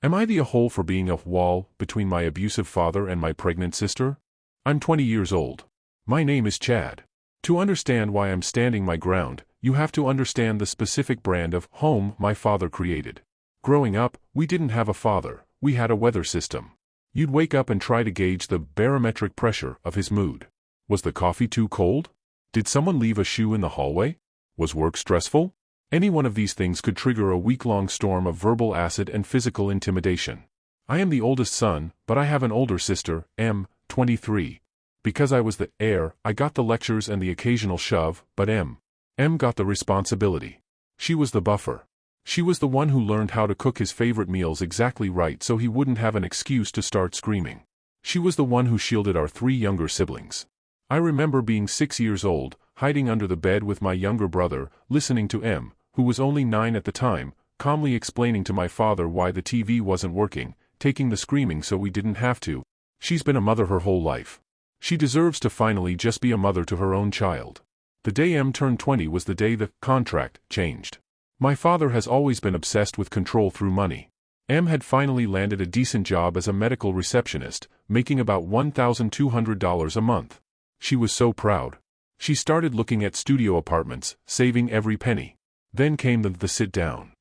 Am I the a-hole for being a wall between my abusive father and my pregnant sister? I'm 20 years old. My name is Chad. To understand why I'm standing my ground, you have to understand the specific brand of home my father created. Growing up, we didn't have a father, we had a weather system. You'd wake up and try to gauge the barometric pressure of his mood. Was the coffee too cold? Did someone leave a shoe in the hallway? Was work stressful? Any one of these things could trigger a week-long storm of verbal acid and physical intimidation. I am the oldest son, but I have an older sister, M, 23. Because I was the heir, I got the lectures and the occasional shove, but M got the responsibility. She was the buffer. She was the one who learned how to cook his favorite meals exactly right so he wouldn't have an excuse to start screaming. She was the one who shielded our 3 younger siblings. I remember being 6 years old, hiding under the bed with my younger brother, listening to M, who was only 9 at the time, calmly explaining to my father why the TV wasn't working, taking the screaming so we didn't have to. She's been a mother her whole life. She deserves to finally just be a mother to her own child. The day M turned 20 was the day the contract changed. My father has always been obsessed with control through money. M had finally landed a decent job as a medical receptionist, making about $1,200 a month. She was so proud. She started looking at studio apartments, saving every penny. Then came the sit down.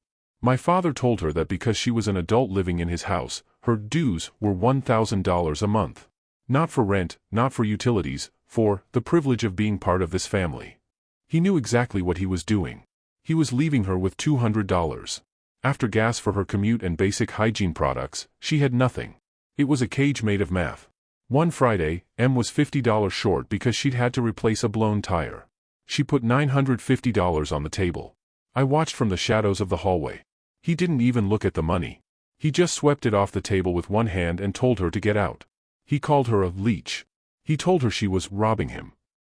My father told her that because she was an adult living in his house, her dues were $1,000 a month. Not for rent, not for utilities, for the privilege of being part of this family. He knew exactly what he was doing. He was leaving her with $200. After gas for her commute and basic hygiene products, she had nothing. It was a cage made of math. One Friday, M was $50 short because she'd had to replace a blown tire. She put $950 on the table. I watched from the shadows of the hallway. He didn't even look at the money. He just swept it off the table with one hand and told her to get out. He called her a leech. He told her she was robbing him.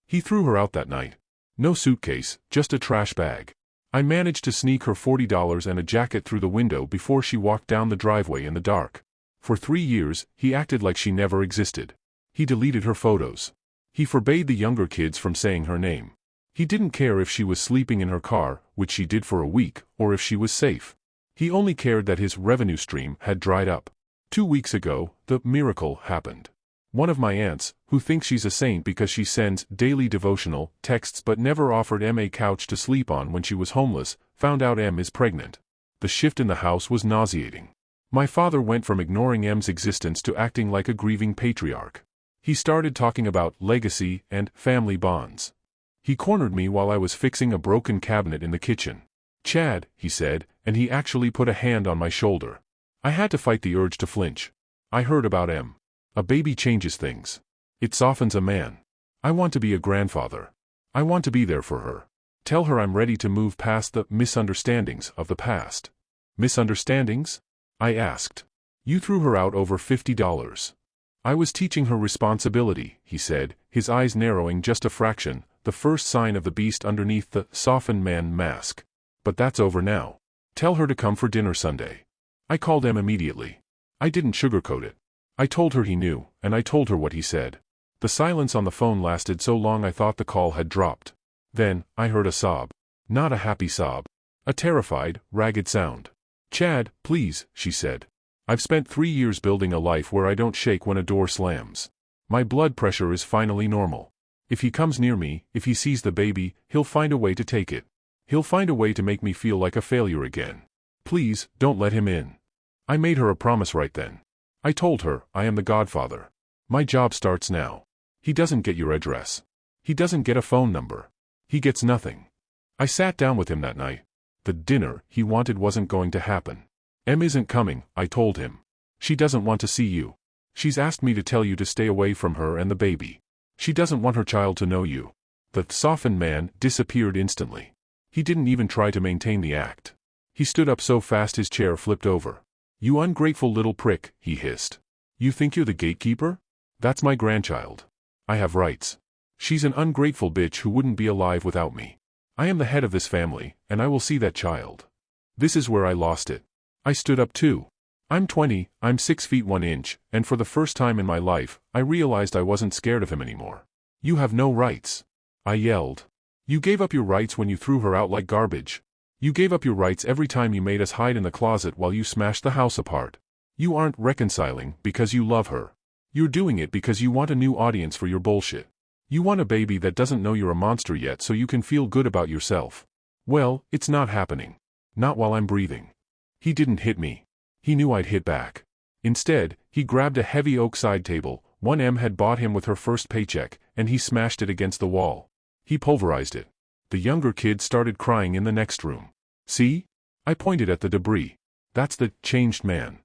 He threw her out that night. No suitcase, just a trash bag. I managed to sneak her $40 and a jacket through the window before she walked down the driveway in the dark. For 3 years, he acted like she never existed. He deleted her photos. He forbade the younger kids from saying her name. He didn't care if she was sleeping in her car, which she did for a week, or if she was safe. He only cared that his revenue stream had dried up. 2 weeks ago, the miracle happened. One of my aunts, who thinks she's a saint because she sends daily devotional texts but never offered M a couch to sleep on when she was homeless, found out M is pregnant. The shift in the house was nauseating. My father went from ignoring M's existence to acting like a grieving patriarch. He started talking about legacy and family bonds. He cornered me while I was fixing a broken cabinet in the kitchen. "Chad," he said, and he actually put a hand on my shoulder. I had to fight the urge to flinch. I heard about M. A baby changes things. It softens a man. I want to be a grandfather. I want to be there for her. Tell her I'm ready to move past the misunderstandings of the past. Misunderstandings? I asked. You threw her out over $50. I was teaching her responsibility, he said, his eyes narrowing just a fraction, the first sign of the beast underneath the softened man mask. But that's over now. Tell her to come for dinner Sunday. I called M immediately. I didn't sugarcoat it. I told her he knew, and I told her what he said. The silence on the phone lasted so long I thought the call had dropped. Then, I heard a sob. Not a happy sob. A terrified, ragged sound. "Chad, please," she said. "I've spent 3 years building a life where I don't shake when a door slams. My blood pressure is finally normal. If he comes near me, if he sees the baby, he'll find a way to take it. He'll find a way to make me feel like a failure again. Please, don't let him in." I made her a promise right then. I told her, I am the godfather. My job starts now. He doesn't get your address. He doesn't get a phone number. He gets nothing. I sat down with him that night. The dinner he wanted wasn't going to happen. "M isn't coming," I told him. "She doesn't want to see you. She's asked me to tell you to stay away from her and the baby. She doesn't want her child to know you." The softened man disappeared instantly. He didn't even try to maintain the act. He stood up so fast his chair flipped over. "You ungrateful little prick," he hissed. "You think you're the gatekeeper? That's my grandchild. I have rights. She's an ungrateful bitch who wouldn't be alive without me. I am the head of this family, and I will see that child." This is where I lost it. I stood up too. I'm 20, I'm 6 feet 1 inch, and for the first time in my life, I realized I wasn't scared of him anymore. "You have no rights," I yelled. "You gave up your rights when you threw her out like garbage. You gave up your rights every time you made us hide in the closet while you smashed the house apart. You aren't reconciling because you love her. You're doing it because you want a new audience for your bullshit. You want a baby that doesn't know you're a monster yet so you can feel good about yourself. Well, it's not happening. Not while I'm breathing. He didn't hit me. He knew I'd hit back. Instead, he grabbed a heavy oak side table, one M had bought him with her first paycheck, and he smashed it against the wall. He pulverized it. The younger kid started crying in the next room. See? I pointed at the debris. That's the changed man.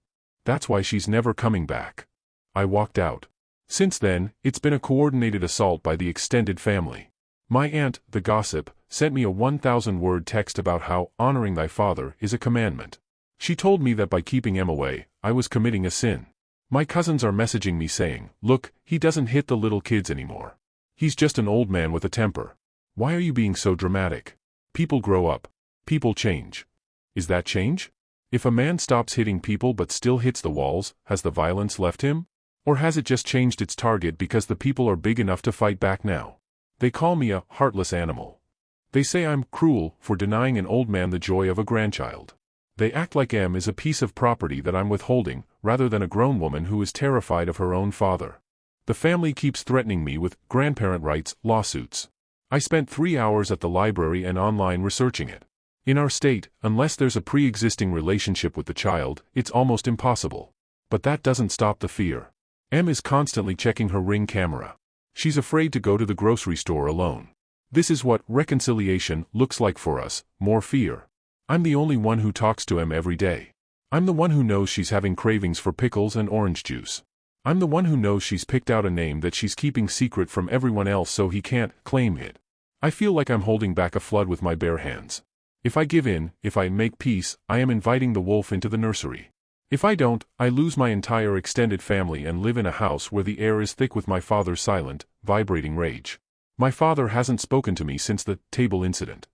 That's why she's never coming back. I walked out. Since then, it's been a coordinated assault by the extended family. My aunt, the gossip, sent me a 1,000-word text about how honoring thy father is a commandment. She told me that by keeping him away, I was committing a sin. My cousins are messaging me saying, look, he doesn't hit the little kids anymore. He's just an old man with a temper. Why are you being so dramatic? People grow up. People change. Is that change? If a man stops hitting people but still hits the walls, has the violence left him? Or has it just changed its target because the people are big enough to fight back now? They call me a heartless animal. They say I'm cruel for denying an old man the joy of a grandchild. They act like M is a piece of property that I'm withholding, rather than a grown woman who is terrified of her own father. The family keeps threatening me with grandparent rights lawsuits. I spent 3 hours at the library and online researching it. In our state, unless there's a pre-existing relationship with the child, it's almost impossible. But that doesn't stop the fear. M is constantly checking her Ring camera. She's afraid to go to the grocery store alone. This is what reconciliation looks like for us, more fear. I'm the only one who talks to M every day. I'm the one who knows she's having cravings for pickles and orange juice. I'm the one who knows she's picked out a name that she's keeping secret from everyone else so he can't claim it. I feel like I'm holding back a flood with my bare hands. If I give in, if I make peace, I am inviting the wolf into the nursery. If I don't, I lose my entire extended family and live in a house where the air is thick with my father's silent, vibrating rage. My father hasn't spoken to me since the table incident.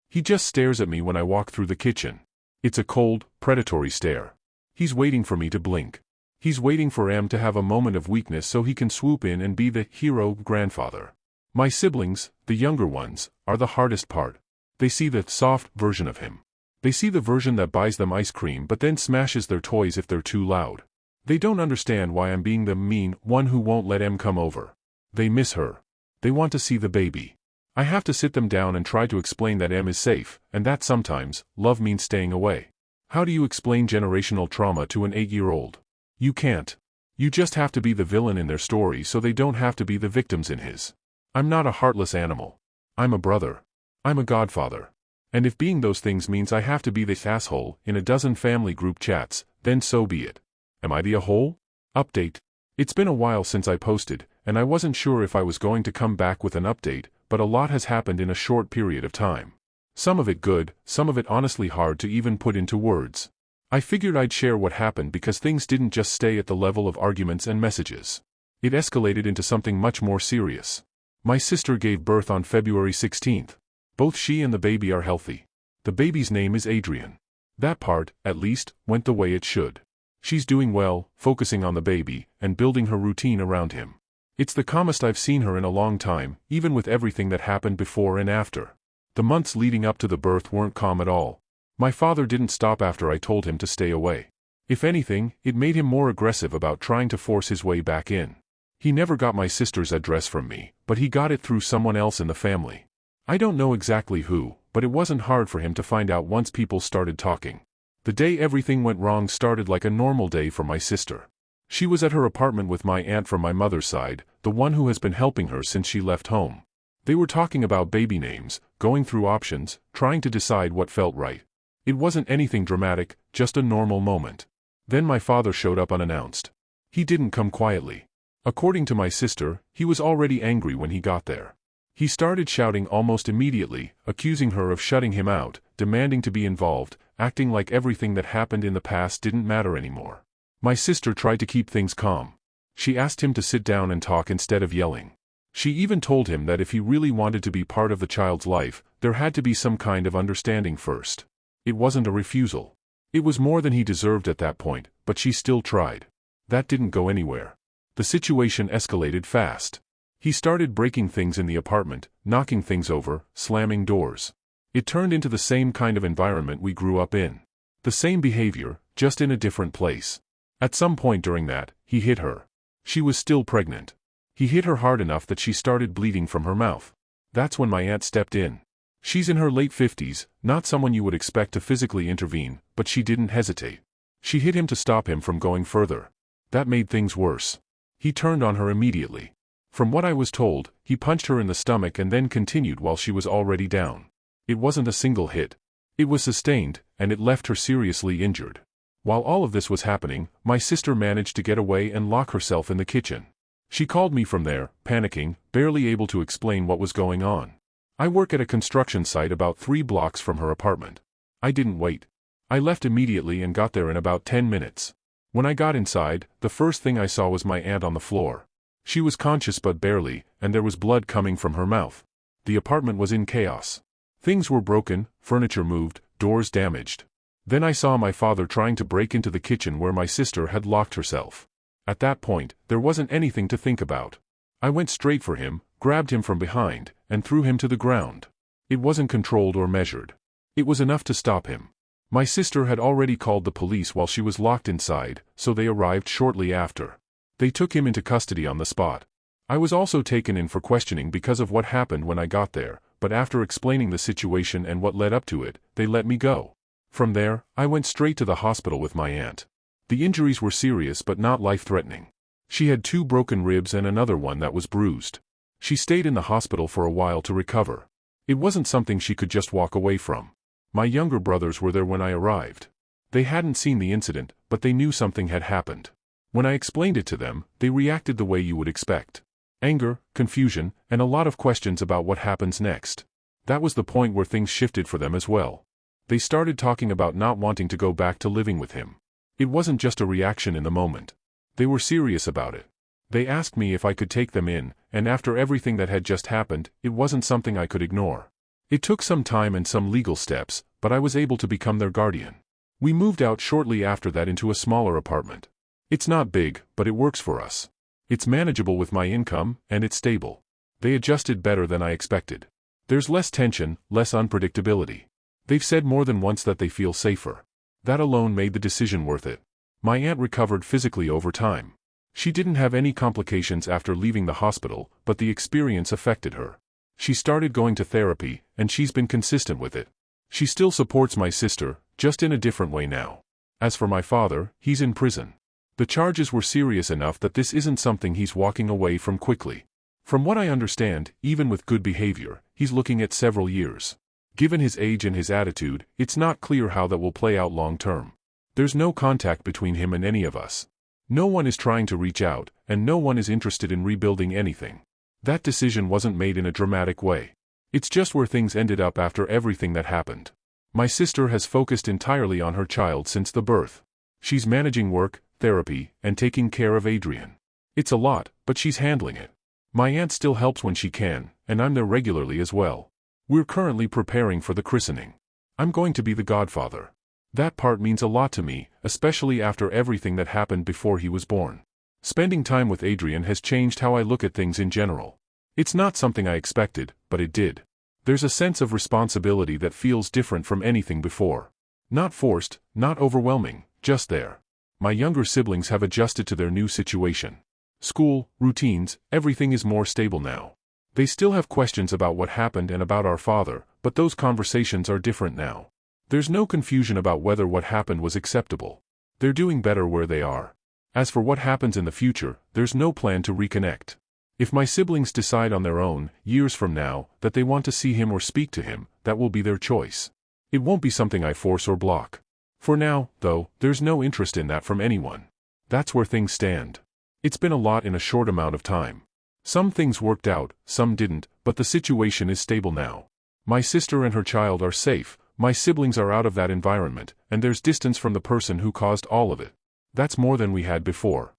He just stares at me when I walk through the kitchen. It's a cold, predatory stare. He's waiting for me to blink. He's waiting for M to have a moment of weakness so he can swoop in and be the hero grandfather. My siblings, the younger ones, are the hardest part. They see the soft version of him. They see the version that buys them ice cream but then smashes their toys if they're too loud. They don't understand why I'm being the mean one who won't let M come over. They miss her. They want to see the baby. I have to sit them down and try to explain that M is safe, and that sometimes, love means staying away. How do you explain generational trauma to an 8-year-old? You can't. You just have to be the villain in their story so they don't have to be the victims in his. I'm not a heartless animal. I'm a brother. I'm a godfather. And if being those things means I have to be this asshole in a dozen family group chats, then so be it. Am I the a-hole? Update. It's been a while since I posted, and I wasn't sure if I was going to come back with an update, but a lot has happened in a short period of time. Some of it good, some of it honestly hard to even put into words. I figured I'd share what happened because things didn't just stay at the level of arguments and messages. It escalated into something much more serious. My sister gave birth on February 16th. Both she and the baby are healthy. The baby's name is Adrian. That part, at least, went the way it should. She's doing well, focusing on the baby, and building her routine around him. It's the calmest I've seen her in a long time, even with everything that happened before and after. The months leading up to the birth weren't calm at all. My father didn't stop after I told him to stay away. If anything, it made him more aggressive about trying to force his way back in. He never got my sister's address from me, but he got it through someone else in the family. I don't know exactly who, but it wasn't hard for him to find out once people started talking. The day everything went wrong started like a normal day for my sister. She was at her apartment with my aunt from my mother's side, the one who has been helping her since she left home. They were talking about baby names, going through options, trying to decide what felt right. It wasn't anything dramatic, just a normal moment. Then my father showed up unannounced. He didn't come quietly. According to my sister, he was already angry when he got there. He started shouting almost immediately, accusing her of shutting him out, demanding to be involved, acting like everything that happened in the past didn't matter anymore. My sister tried to keep things calm. She asked him to sit down and talk instead of yelling. She even told him that if he really wanted to be part of the child's life, there had to be some kind of understanding first. It wasn't a refusal. It was more than he deserved at that point, but she still tried. That didn't go anywhere. The situation escalated fast. He started breaking things in the apartment, knocking things over, slamming doors. It turned into the same kind of environment we grew up in. The same behavior, just in a different place. At some point during that, he hit her. She was still pregnant. He hit her hard enough that she started bleeding from her mouth. That's when my aunt stepped in. She's in her late 50s, not someone you would expect to physically intervene, but she didn't hesitate. She hit him to stop him from going further. That made things worse. He turned on her immediately. From what I was told, he punched her in the stomach and then continued while she was already down. It wasn't a single hit. It was sustained, and it left her seriously injured. While all of this was happening, my sister managed to get away and lock herself in the kitchen. She called me from there, panicking, barely able to explain what was going on. I work at a construction site about 3 blocks from her apartment. I didn't wait. I left immediately and got there in about 10 minutes. When I got inside, the first thing I saw was my aunt on the floor. She was conscious but barely, and there was blood coming from her mouth. The apartment was in chaos. Things were broken, furniture moved, doors damaged. Then I saw my father trying to break into the kitchen where my sister had locked herself. At that point, there wasn't anything to think about. I went straight for him, grabbed him from behind, and threw him to the ground. It wasn't controlled or measured. It was enough to stop him. My sister had already called the police while she was locked inside, so they arrived shortly after. They took him into custody on the spot. I was also taken in for questioning because of what happened when I got there, but after explaining the situation and what led up to it, they let me go. From there, I went straight to the hospital with my aunt. The injuries were serious but not life-threatening. She had 2 broken ribs and another one that was bruised. She stayed in the hospital for a while to recover. It wasn't something she could just walk away from. My younger brothers were there when I arrived. They hadn't seen the incident, but they knew something had happened. When I explained it to them, they reacted the way you would expect. Anger, confusion, and a lot of questions about what happens next. That was the point where things shifted for them as well. They started talking about not wanting to go back to living with him. It wasn't just a reaction in the moment. They were serious about it. They asked me if I could take them in, and after everything that had just happened, it wasn't something I could ignore. It took some time and some legal steps, but I was able to become their guardian. We moved out shortly after that into a smaller apartment. It's not big, but it works for us. It's manageable with my income, and it's stable. They adjusted better than I expected. There's less tension, less unpredictability. They've said more than once that they feel safer. That alone made the decision worth it. My aunt recovered physically over time. She didn't have any complications after leaving the hospital, but the experience affected her. She started going to therapy, and she's been consistent with it. She still supports my sister, just in a different way now. As for my father, he's in prison. The charges were serious enough that this isn't something he's walking away from quickly. From what I understand, even with good behavior, he's looking at several years. Given his age and his attitude, it's not clear how that will play out long term. There's no contact between him and any of us. No one is trying to reach out, and no one is interested in rebuilding anything. That decision wasn't made in a dramatic way. It's just where things ended up after everything that happened. My sister has focused entirely on her child since the birth. She's managing work, therapy, and taking care of Adrian. It's a lot, but she's handling it. My aunt still helps when she can, and I'm there regularly as well. We're currently preparing for the christening. I'm going to be the godfather. That part means a lot to me, especially after everything that happened before he was born. Spending time with Adrian has changed how I look at things in general. It's not something I expected, but it did. There's a sense of responsibility that feels different from anything before. Not forced, not overwhelming, just there. My younger siblings have adjusted to their new situation. School, routines, everything is more stable now. They still have questions about what happened and about our father, but those conversations are different now. There's no confusion about whether what happened was acceptable. They're doing better where they are. As for what happens in the future, there's no plan to reconnect. If my siblings decide on their own, years from now, that they want to see him or speak to him, that will be their choice. It won't be something I force or block. For now, though, there's no interest in that from anyone. That's where things stand. It's been a lot in a short amount of time. Some things worked out, some didn't, but the situation is stable now. My sister and her child are safe, my siblings are out of that environment, and there's distance from the person who caused all of it. That's more than we had before.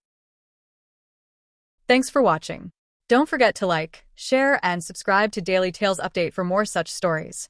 Thanks for watching. Don't forget to like, share, and subscribe to Daily Tales Update for more such stories.